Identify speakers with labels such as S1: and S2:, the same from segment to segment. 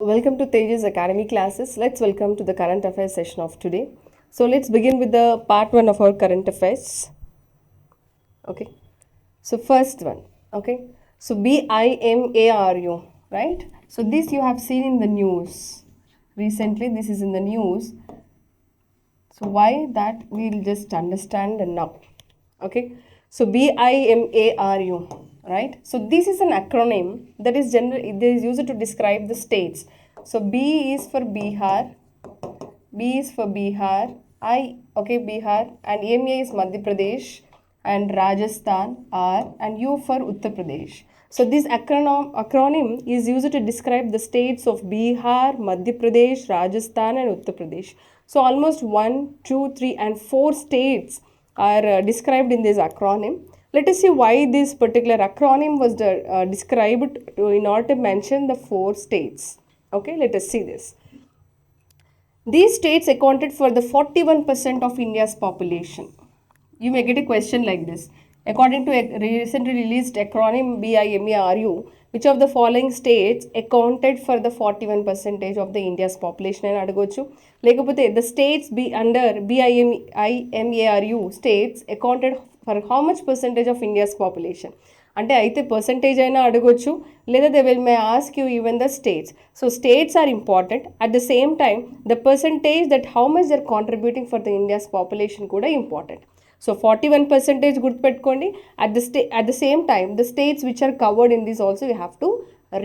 S1: Welcome to TEJAS Academy classes. Let's welcome to the current affairs session of today. So let's begin with the part 1 of our current affairs. Okay. So first one. Okay. So BIMARU, right? So this you have seen in the news. Recently this is in the news. So why that we'll just understand now. Okay. So BIMARU. Right, so this is an acronym that is used to describe the states. So B is for Bihar, Bihar, and MA is Madhya Pradesh, and Rajasthan R, and U for Uttar Pradesh. So this acronym is used to describe the states of Bihar, Madhya Pradesh, Rajasthan, and Uttar Pradesh. So almost 1, 2, 3, and 4 states are described in this acronym. Let us see why this particular acronym was described in order to mention the 4 states. Okay, let us see this. These states accounted for the 41% of India's population. You may get a question like this. According to a recently released acronym BIMARU, which of the following states accounted for the 41% of the India's population? And adagochu. Lekapothe the states under BIMARU states accounted for how much percentage of India's population? అంటే అయితే percentage అయినా అడగొచ్చు లేదా they will may ask you even the states. So states are important. At the same time, the percentage that how much they are contributing for the India's population కూడా important. So 41% గుర్తుపెట్టుకోండి. At the same time, the states which are covered in this also you have to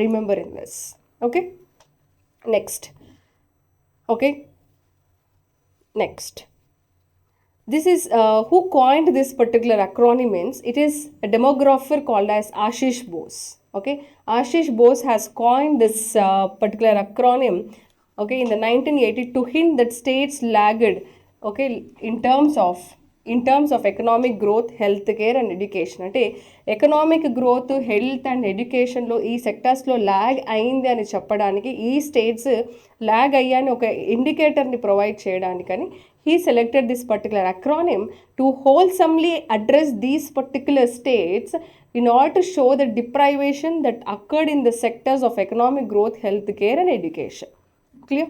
S1: remember in this. Okay. Next. Okay. Next. This is who coined this particular acronym means it is a demographer called as Ashish Bose. Okay, Ashish Bose has coined this particular acronym. Okay, in the 1980 to hint that states lagged. Okay, in terms of economic growth, health care and education. అంటే economic growth health and ఎడ్యుకేషన్లో ఈ సెక్టర్స్లో lag అయింది అని చెప్పడానికి ఈ states lag అయ్యాని ఒక ఇండికేటర్ని provide చేయడానికని he selected this particular acronym to wholesomely address these particular states in order to show the deprivation that occurred in the sectors of economic growth, health care and education. Clear?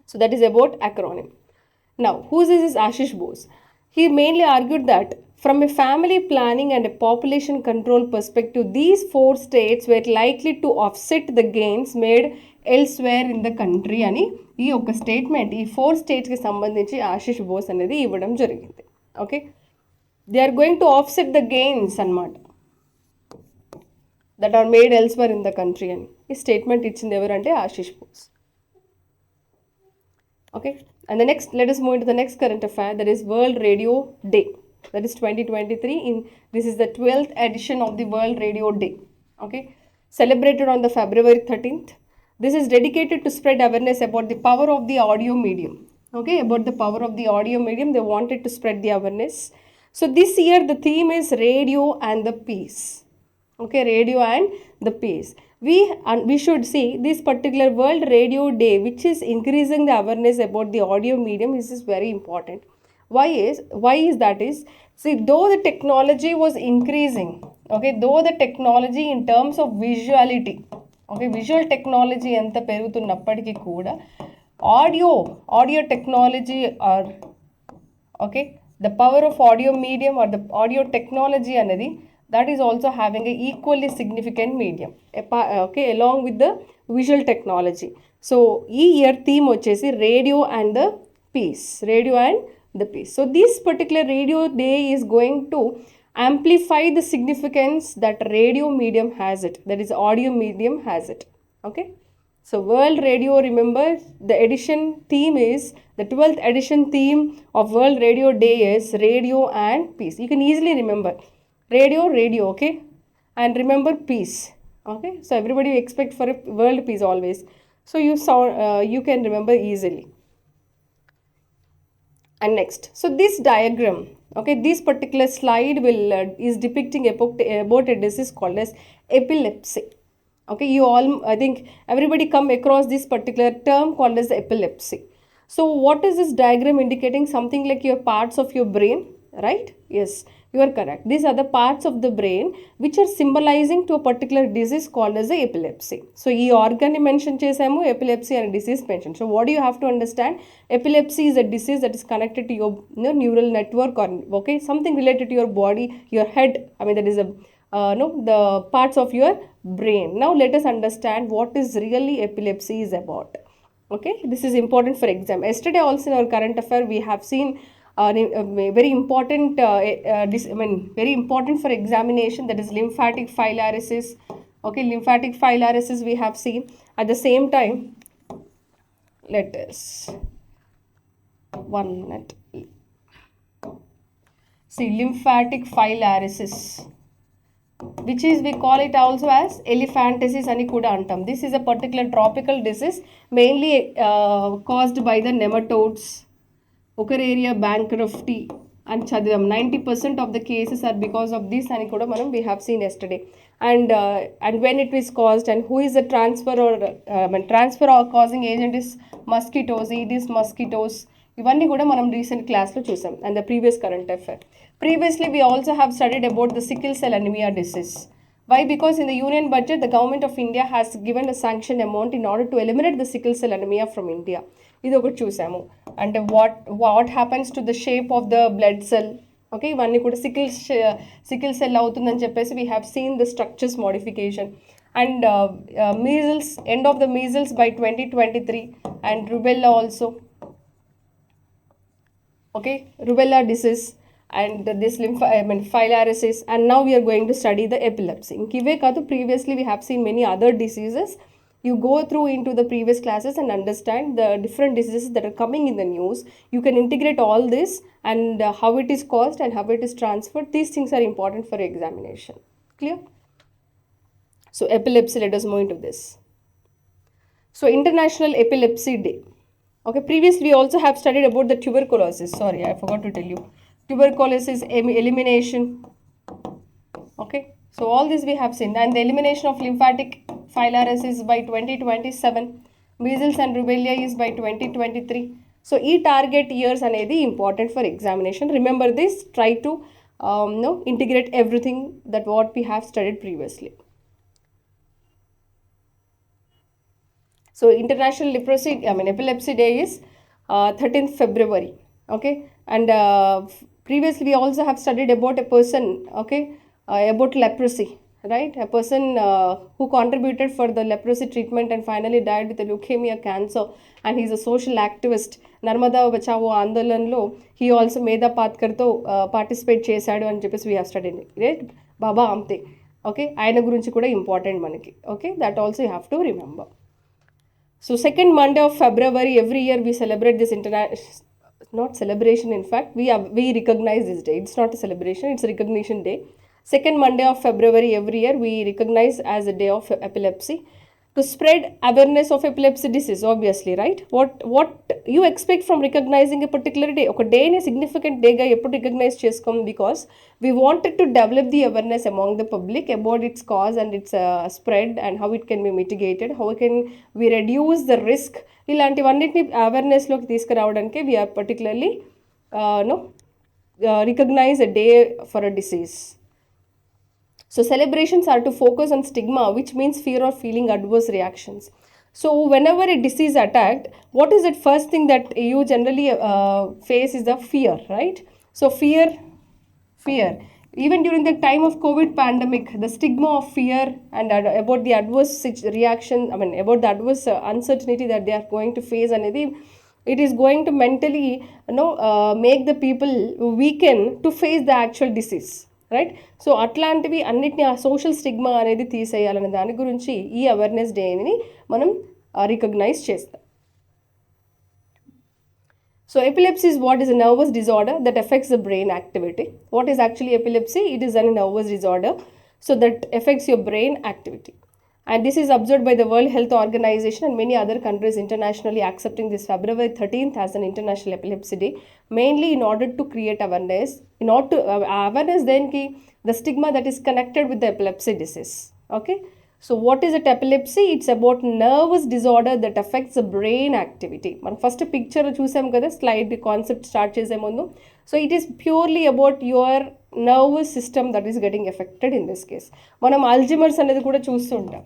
S1: So that is about acronym. Now, who is this Ashish Bose? He mainly argued that from a family planning and a population control perspective, these 4 states were likely to offset the gains made elsewhere in the country అని ఈ ఒక statement ఈ 4 స్టేట్స్కి సంబంధించి ఆశిష్ బోస్ అనేది ఇవ్వడం జరిగింది. Okay, they are going to offset the gains అన్నమాట that are made elsewhere in the country అని ఈ స్టేట్మెంట్ ఇచ్చింది ఎవరంటే Ashish Bose. Okay, and the next, let us move into the next current affair, that is World Radio Day. That is 2023. This is the 12th edition of the World Radio Day. Okay, celebrated on the February 13th. This is dedicated to spread awareness about the power of the audio medium. Okay, about the power of the audio medium, they wanted to spread the awareness. So this year the theme is radio and the peace. Okay, radio and the peace. We should see this particular World Radio Day, which is increasing the awareness about the audio medium. This is very important. Why is that is, see, though the technology was increasing, okay, though the technology in terms of visuality, okay, visual technology enta perugutunnappatiki kuda audio technology or okay, the power of audio medium or the audio technology anadi that is also having a equally significant medium, okay, along with the visual technology. So ee year theme vachesi radio and the peace, radio and the peace. So this particular radio day is going to amplify the significance that radio medium has it, that is audio medium has it. Okay, so World Radio, remember the edition theme is the 12th edition theme of World Radio Day is radio and peace. You can easily remember radio, okay, and remember peace. Okay, so everybody expect for a world peace always, so you can remember easily. And next, so this diagram, okay, this particular slide is depicting about a disease called as epilepsy. Okay, you all, I think everybody come across this particular term called as epilepsy. So what is this diagram indicating? Something like your parts of your brain, right? Yes, You are correct. These are the parts of the brain which are symbolizing to a particular disease called as the epilepsy. So ee organ ni mention chesamu, epilepsy and disease mention. So what do you have to understand? Epilepsy is a disease that is connected to your neural network, or okay, something related to your body, your head. I mean, that is a the parts of your brain. Now let us understand what is really epilepsy is about. Okay, this is important for exam. Yesterday also in our current affair we have seen very important very important for examination, that is lymphatic filariasis. Okay, lymphatic filariasis we have seen. At the same time, let us 1 minute see lymphatic filariasis, which is we call it also as elephantiasis ani kuda antam. This is a particular tropical disease mainly caused by the nematodes. Oceraria bankruptcy and chadidam 90% of the cases are because of this ani kuda manam we have seen yesterday. And when it is caused and who is the transfer or transfer or causing agent is mosquitoes, Aedes mosquitoes. ఇవన్నీ కూడా మనం recent క్లాస్లో చూసాం and the previous current affair. Previously, we also have studied about the sickle cell anemia disease. Why? Because in the union budget, the government of India has given a sanction amount in order to eliminate the sickle cell anemia from India. ఇది ఒకటి చూసాము. And what happens to the shape of the blood cell? Okay, ఇవన్నీ కూడా sickle cell అవుతుందని చెప్పేసి we have seen the structures modification. And measles, end of the measles by 2023, and rubella also. Okay, rubella disease and this filariasis, and now we are going to study the epilepsy. Inkive kadu, previously we have seen many other diseases. You go through into the previous classes and understand the different diseases that are coming in the news. You can integrate all this and how it is caused and how it is transferred. These things are important for examination. Clear? So epilepsy, let us move into this. So International Epilepsy Day. Okay, previously we also have studied about the tuberculosis. Sorry, I forgot to tell you. Tuberculosis, elimination. Okay, so all this we have seen. And the elimination of lymphatic filariasis by 2027. Measles and rubella is by 2023. So target years anedi important for examination. Remember this. Try to integrate everything that what we have studied previously. So International Epilepsy Day is 13th February. Okay, and previously we also have studied about a person, okay, about leprosy, right? A person who contributed for the leprosy treatment and finally died with a leukemia cancer, and he is a social activist. Narmada Bachao Andolanlo, he also Medha Patkarto participate chesadu and cheppesi we have studied, right? Baba Amte. Okay, ayana gurinchi kuda important manaki. Okay, that also you have to remember. So second Monday of February every year we celebrate this not celebration, in fact we recognize this day. It's not a celebration, it's a recognition day. Second Monday of February every year we recognize as a day of epilepsy, to spread awareness of epilepsy disease, obviously, right? What you expect from recognizing a particular day? Okay, day ni significant day ga eppudu recognize cheskom, because we wanted to develop the awareness among the public about its cause and its spread and how it can be mitigated, how can we reduce the risk. ఇలాంటివన్నిటిని అవేర్నెస్లోకి తీసుకురావడానికి we are particularly recognize a day for a disease. So celebrations are to focus on stigma, which means fear or feeling adverse reactions. So whenever a disease attacked, what is the first thing that you generally face is the fear, right? So fear. Even during the time of COVID pandemic, the stigma of fear and about the adverse reaction, about the adverse uncertainty that they are going to face, and it is going to mentally make the people weaken to face the actual disease. Right. So అట్లాంటివి అన్నిటిని ఆ social stigma అనేది తీసేయాలనే దాని గురించి ఈ awareness డేని మనం recognise చేస్తాం. So epilepsy is what is a nervous disorder that affects the brain activity. What is actually epilepsy? It is a nervous disorder so that affects your brain activity. And this is observed by the World Health Organization and many other countries internationally accepting this February 13th as an International Epilepsy Day, mainly in order to create awareness, in order to awareness then ki the stigma that is connected with the epilepsy disease. Okay. So what is it epilepsy? It's about nervous disorder that affects the brain activity. Man first picture chusam kada, slide concept start chese mundu. So it is purely about your nervous system that is getting affected in this case. మనం Alzheimer's అనేది కూడా చూస్తూ ఉంటాం.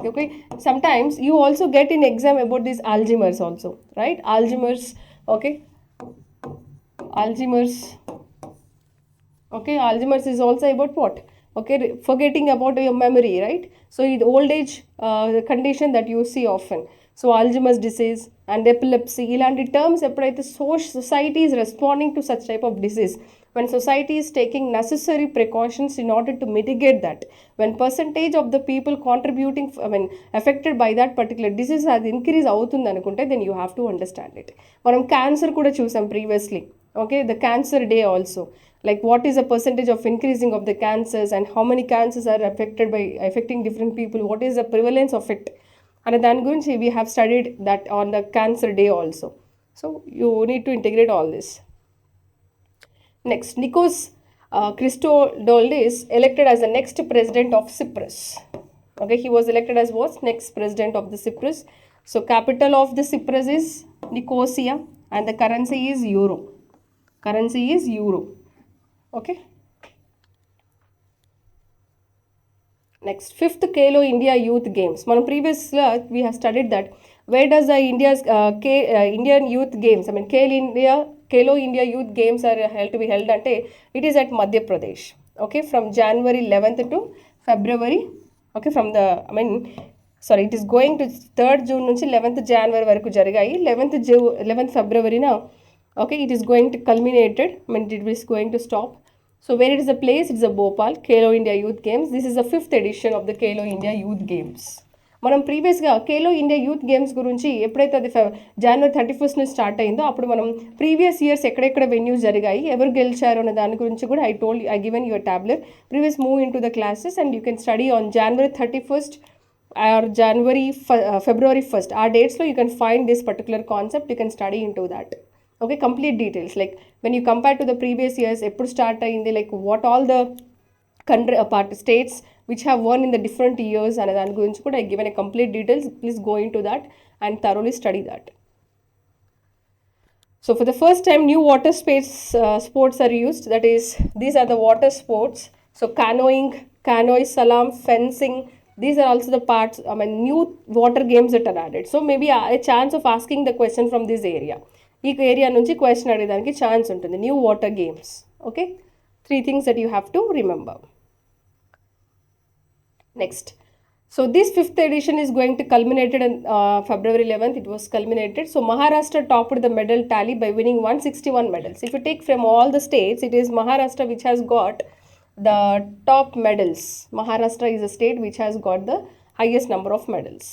S1: Okay, sometimes you also get in exam about this Alzheimer's also, right? Alzheimer's, okay, Alzheimer's. Okay, Alzheimer's is also about what? Okay, forgetting about your memory, right? So it's old age condition that you see often. So Alzheimer's disease and epilepsy, ఇలాంటి terms ఎప్పుడైతే society is responding to such type of disease, when society is taking necessary precautions in order to mitigate that, when percentage of the people contributing, affected by that particular disease has increase అవుతుంది అనుకుంటే, then you have to understand it. మనం cancer కూడా చూసాం previously. Okay, the cancer day also, like what is the percentage of increasing of the cancers and how many cancers are affecting different people, what is the prevalence of it, and then we have studied that on the cancer day also. So you need to integrate all this. Next, Nikos Christodoulidis elected as the next president of Cyprus. Okay, he was elected as what? Next president of the Cyprus. So capital of the Cyprus is Nicosia and the currency is euro. Currency is euro. Okay. Next, 5th Kalo India Youth Games. మనం previously we have studied that where does the Indian Youth Games, Kalo India Youth Games are held to be held ante, it is at Madhya Pradesh. Okay, from January 11th to February. Okay, from the it is going to 3rd June నుంచి 11th January వరకు జరిగాయి. 11th February now. Okay, it is going to culminated, it is going to stop. So where it is the place? It's a Bhopal, Kalo India Youth Games. This is the 5th edition of the Kalo India Youth Games. మనం ప్రీవియస్గా Kalo India Youth Games గురించి ఎప్పుడైతే అది January 31st నుంచి start అయిందో, అప్పుడు మనం previous years ఎక్కడెక్కడ వెన్యూస్ జరిగాయి, ఎవరు గెలిచారు అనే దాని గురించి కూడా I given you a tablet. Previous move into the classes and you can study on January 31st or February 1st. Our dates you can find this particular concept, you can study into that. Okay, complete details, like when you compare to the previous years, eppudu start ayindi, like what all the country states which have won in the different years, and dan gurinchi kuda I given a complete details. Please go into that and thoroughly study that. So for the first time new water sports are used, that is these are the water sports. So canoeing, salam, fencing, these are also the parts, new water games that are added. So maybe a chance of asking the question from this area. ఈ area నుంచి question అడిగేదానికి chance ఉంటుంది. New water games. Okay, 3 things that you have to remember. Next, so this 5th edition is going to culminated on February 11th. It was culminated. So Maharashtra topped the medal tally by winning 161 medals. If you take from all the states, it is Maharashtra which has got the top medals. Maharashtra is a state which has got the highest number of medals.